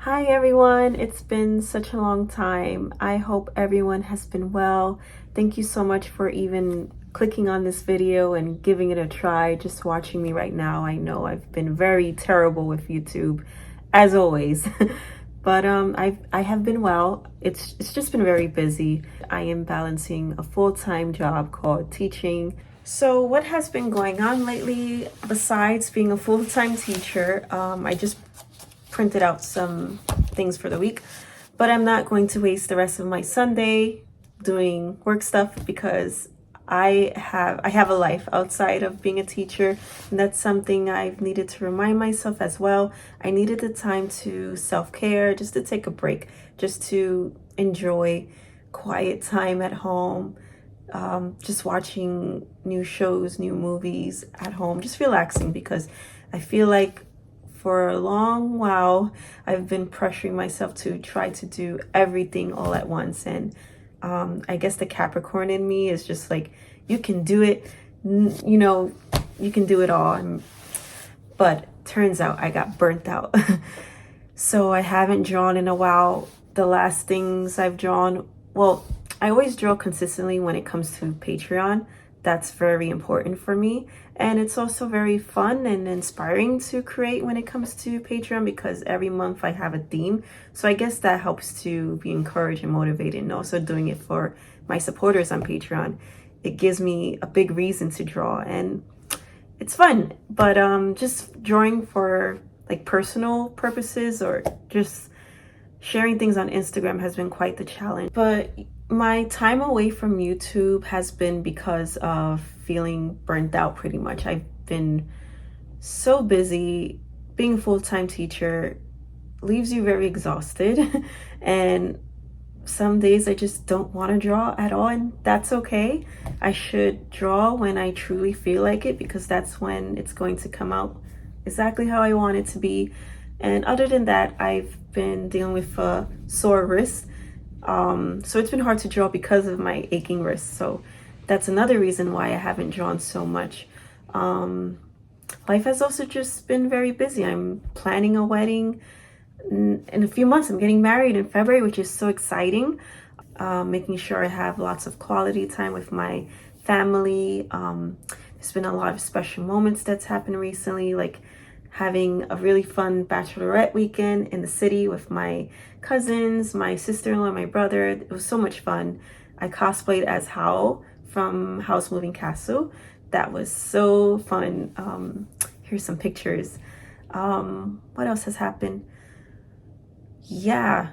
Hi everyone, it's been such a long time. I hope everyone has been well. Thank you so much for even clicking on this video and giving it a try, just watching me right now. I know I've been very terrible with YouTube, as always. But I have been well. It's just been very busy. I am balancing a full-time job called teaching. So what has been going on lately besides being a full-time teacher? I just printed out some things for the week, but I'm not going to waste the rest of my Sunday doing work stuff because I have a life outside of being a teacher, and that's something I've needed to remind myself as well. I needed the time to self-care, just to take a break, just to enjoy quiet time at home, just watching new shows, new movies at home, just relaxing, because I feel like for a long while I've been pressuring myself to try to do everything all at once, and I guess the Capricorn in me is just like, you can do it, you know, you can do it all. But turns out I got burnt out. So I haven't drawn in a while. The last things I've drawn, well, I always draw consistently when it comes to Patreon. That's very important for me. And it's also very fun and inspiring to create when it comes to Patreon, because every month I have a theme. So I guess that helps to be encouraged and motivated, and also doing it for my supporters on Patreon. It gives me a big reason to draw, and it's fun. But just drawing for like personal purposes or just sharing things on Instagram has been quite the challenge. But my time away from YouTube has been because of feeling burnt out pretty much. I've been so busy. Being a full-time teacher leaves you very exhausted, and some days I just don't want to draw at all, and that's okay. I should draw when I truly feel like it, because that's when it's going to come out exactly how I want it to be. And other than that, I've been dealing with a sore wrist. So it's been hard to draw because of my aching wrist. So that's another reason why I haven't drawn so much. Life has also just been very busy. I'm planning a wedding in a few months. I'm getting married in February, which is so exciting. Making sure I have lots of quality time with my family. There's been a lot of special moments that's happened recently, like having a really fun bachelorette weekend in the city with my cousins, my sister-in-law, my brother. It was so much fun. I cosplayed as Hao from House Moving Castle. That was so fun. Here's some pictures. What else has happened? Yeah,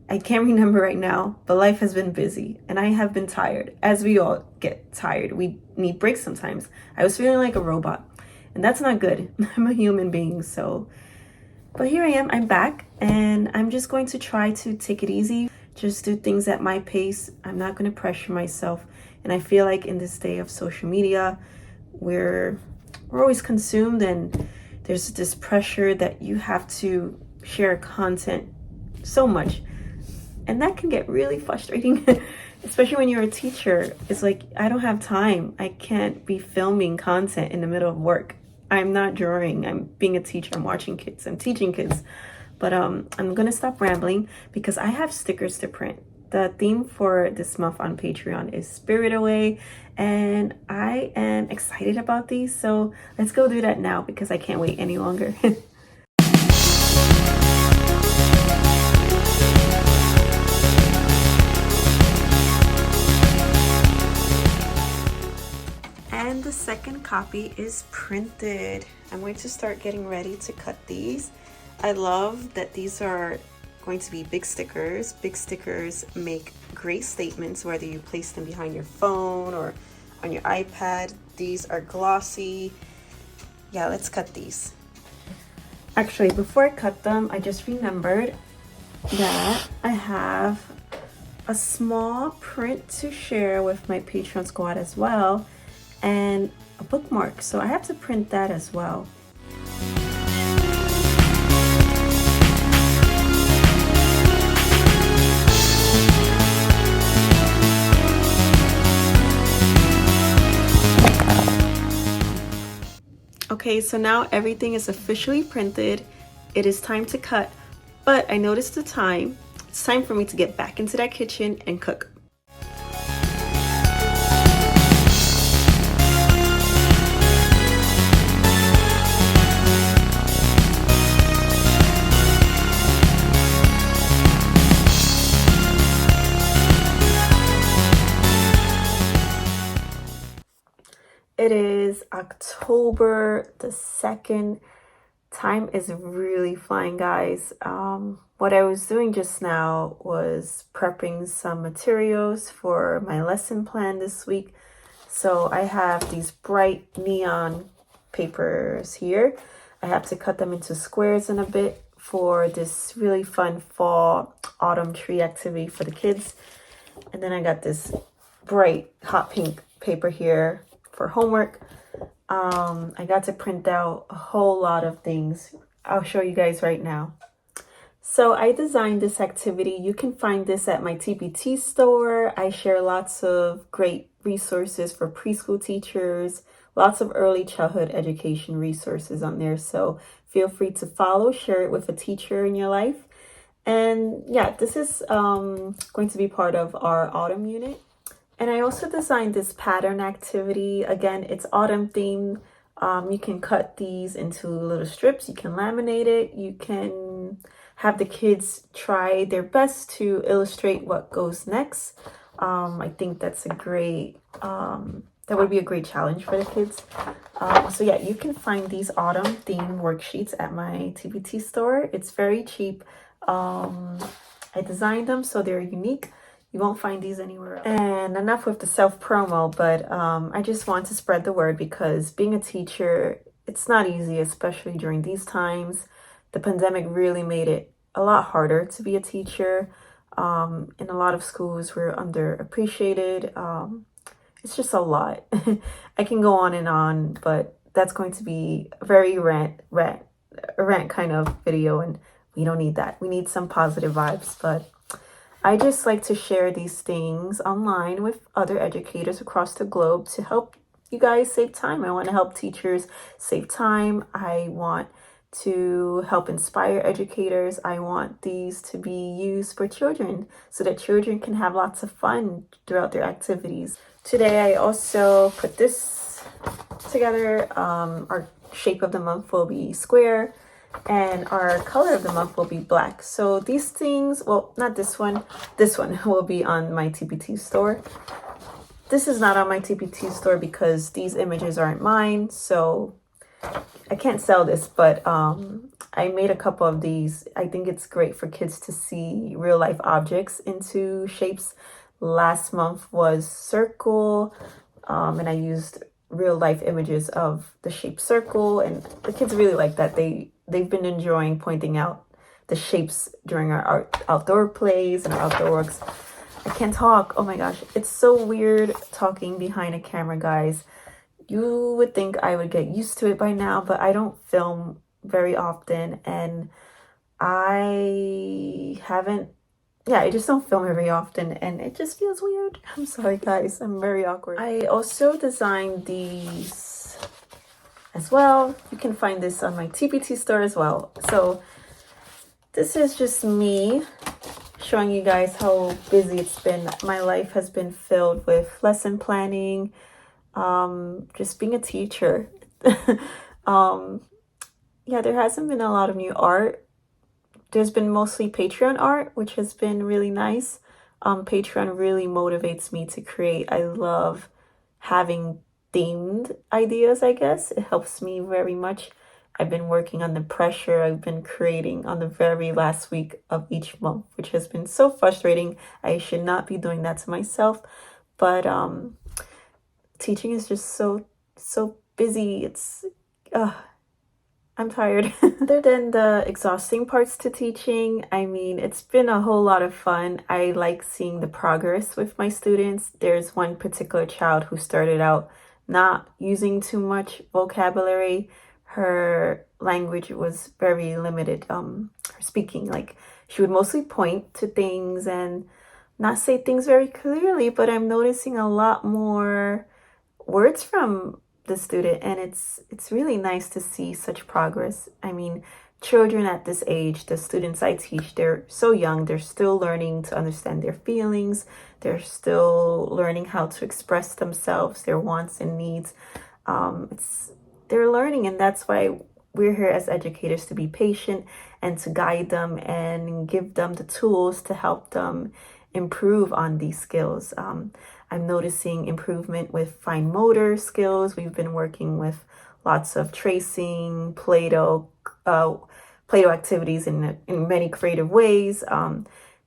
I can't remember right now, but life has been busy and I have been tired, as we all get tired. We need breaks sometimes. I was feeling like a robot, and that's not good. I'm a human being, so. But here I am, I'm back, and I'm just going to try to take it easy, just do things at my pace. I'm not going to pressure myself. And I feel like in this day of social media, we're always consumed, and there's this pressure that you have to share content so much. And that can get really frustrating, especially when you're a teacher. It's like, I don't have time. I can't be filming content in the middle of work. I'm not drawing. I'm being a teacher. I'm watching kids. I'm teaching kids. But I'm going to stop rambling because I have stickers to print. The theme for this month on Patreon is Spirit Away, and I am excited about these. So let's go do that now because I can't wait any longer. And the second copy is printed. I'm going to start getting ready to cut these. I love that these are going to be big stickers. Big stickers make great statements, whether you place them behind your phone or on your iPad. These are glossy. Yeah, let's cut these. Actually, before I cut them, I just remembered that I have a small print to share with my Patreon squad as well, and a bookmark, so I have to print that as well. Okay, so now everything is officially printed. It is time to cut, But I noticed the time. It's time for me to get back into that kitchen and cook. It is October the 2nd. Time is really flying, guys. What I was doing just now was prepping some materials for my lesson plan this week. So I have these bright neon papers here. I have to cut them into squares in a bit for this really fun fall autumn tree activity for the kids. And then I got this bright hot pink paper here for homework. I got to print out a whole lot of things. I'll show you guys right now. So I designed this activity. You can find this at my TPT store. I share lots of great resources for preschool teachers, lots of early childhood education resources on there. So feel free to follow, share it with a teacher in your life. And yeah, this is going to be part of our autumn unit. And I also designed this pattern activity. Again, it's autumn themed. You can cut these into little strips. You can laminate it. You can have the kids try their best to illustrate what goes next. I think that's a great, that would be a great challenge for the kids. So yeah, you can find these autumn theme worksheets at my TPT store. It's very cheap. I designed them so they're unique. You won't find these anywhere else. And enough with the self-promo, but I just want to spread the word because being a teacher, it's not easy, especially during these times. The pandemic really made it a lot harder to be a teacher. In a lot of schools, we're underappreciated. It's just a lot. I can go on, but that's going to be a very rant kind of video, and we don't need that. We need some positive vibes, but I just like to share these things online with other educators across the globe to help you guys save time. I want to help teachers save time. I want to help inspire educators. I want these to be used for children so that children can have lots of fun throughout their activities. Today, I also put this together. Our shape of the month will be square, and our color of the month will be black. So these things, well, not this one will be on my TPT store. This is not on my TPT store because these images aren't mine, so I can't sell this, but I made a couple of these. I think it's great for kids to see real life objects into shapes. Last month was circle, and I used real life images of the shape circle, and the kids really like that. They've been enjoying pointing out the shapes during our outdoor plays and our outdoor works. I can't talk. Oh my gosh. It's so weird talking behind a camera, guys. You would think I would get used to it by now, but I don't film very often, and I just don't film very often, and it just feels weird. I'm sorry, guys. I'm very awkward. I also designed these as well. You can find this on my TPT store as well. So this is just me showing you guys how busy it's been. My life has been filled with lesson planning, just being a teacher. Yeah, there hasn't been a lot of new art. There's been mostly Patreon art, which has been really nice. Patreon really motivates me to create. I love having themed ideas, I guess. It helps me very much. I've been working on the pressure I've been creating on the very last week of each month, which has been so frustrating. I should not be doing that to myself. But teaching is just so busy. I'm tired. Other than the exhausting parts to teaching, I mean, it's been a whole lot of fun. I like seeing the progress with my students. There's one particular child who started out not using too much vocabulary. Her language was very limited. Her speaking, like, she would mostly point to things and not say things very clearly, but I'm noticing a lot more words from the student, and it's really nice to see such progress. I mean, children at this age, the students I teach, they're so young. They're still learning to understand their feelings. They're still learning how to express themselves, their wants and needs. They're learning, and that's why we're here as educators, to be patient and to guide them and give them the tools to help them improve on these skills. I'm noticing improvement with fine motor skills. We've been working with lots of tracing, Play-Doh activities in many creative ways.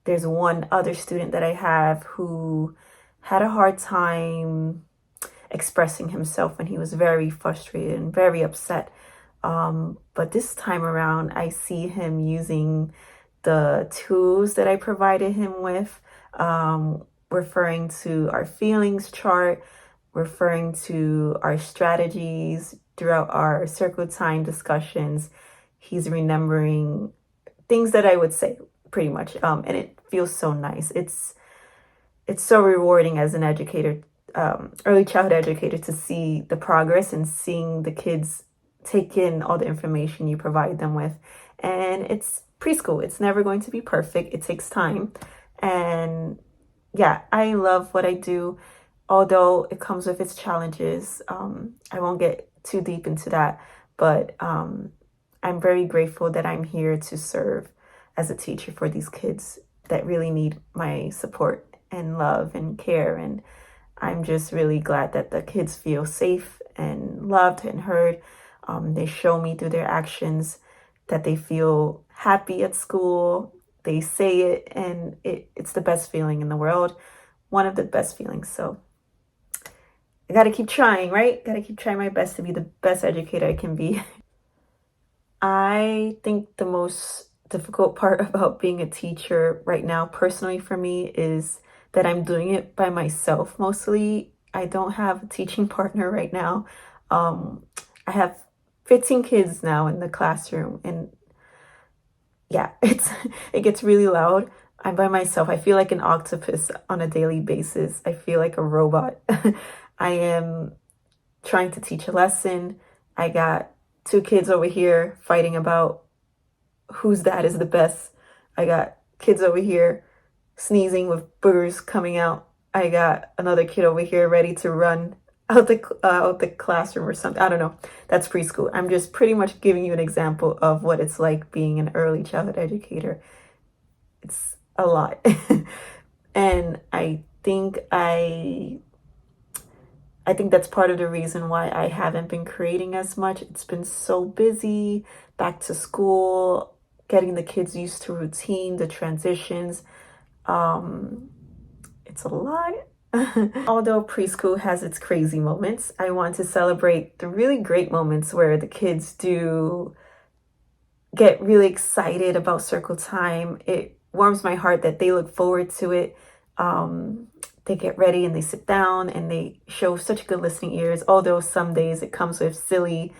There's one other student that I have who had a hard time expressing himself when he was very frustrated and very upset. But this time around, I see him using the tools that I provided him with, referring to our feelings chart, referring to our strategies throughout our circle time discussions. He's remembering things that I would say, pretty much, and it feels so nice. It's so rewarding as an educator, early childhood educator, to see the progress and seeing the kids take in all the information you provide them with. And it's preschool. It's never going to be perfect. It takes time. And yeah, I love what I do, although it comes with its challenges. I won't get too deep into that, but I'm very grateful that I'm here to serve as a teacher for these kids that really need my support and love and care. And I'm just really glad that the kids feel safe and loved and heard. They show me through their actions that they feel happy at school. They say it, and it's the best feeling in the world. One of the best feelings. So I got to keep trying, right? Got to keep trying my best to be the best educator I can be. I think the most difficult part about being a teacher right now, personally for me, is that I'm doing it by myself mostly. I don't have a teaching partner right now. I have 15 kids now in the classroom, and yeah, it gets really loud. I'm by myself. I feel like an octopus on a daily basis. I feel like a robot. I am trying to teach a lesson. I got 2 kids over here fighting about whose dad is the best. I got kids over here sneezing with boogers coming out. I got another kid over here ready to run out the classroom or something. I don't know. That's preschool. I'm just pretty much giving you an example of what it's like being an early childhood educator. It's a lot. And I think that's part of the reason why I haven't been creating as much. It's been so busy, back to school, getting the kids used to routine, the transitions. It's a lot. Although preschool has its crazy moments, I want to celebrate the really great moments where the kids do get really excited about circle time. It warms my heart that they look forward to it. They get ready and they sit down and they show such good listening ears, although some days it comes with silly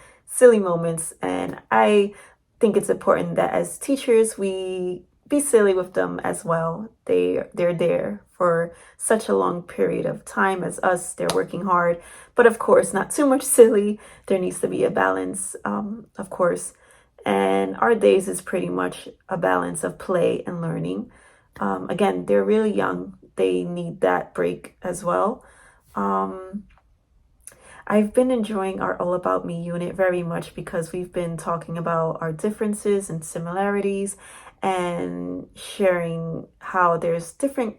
moments. And I think it's important that as teachers, we be silly with them as well. They're there for such a long period of time as us. They're working hard, but of course, not too much silly. There needs to be a balance, of course. And our days is pretty much a balance of play and learning. Again, they're really young. They need that break as well. I've been enjoying our All About Me unit very much because we've been talking about our differences and similarities and sharing how there's different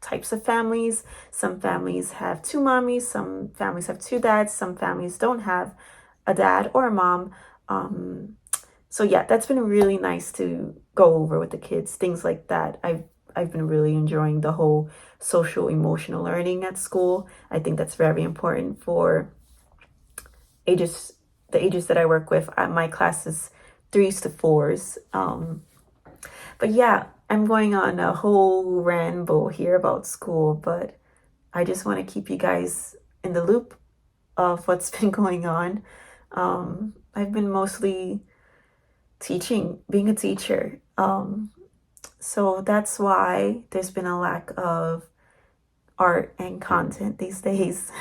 types of families. Some families have 2 mommies, some families have 2 dads, some families don't have a dad or a mom. So yeah, that's been really nice to go over with the kids, things like that. I've been really enjoying the whole social emotional learning at school. I think that's very important for the ages that I work with. My class is 3s to 4s. But yeah, I'm going on a whole ramble here about school, but I just want to keep you guys in the loop of what's been going on. I've been mostly teaching, being a teacher. So that's why there's been a lack of art and content these days.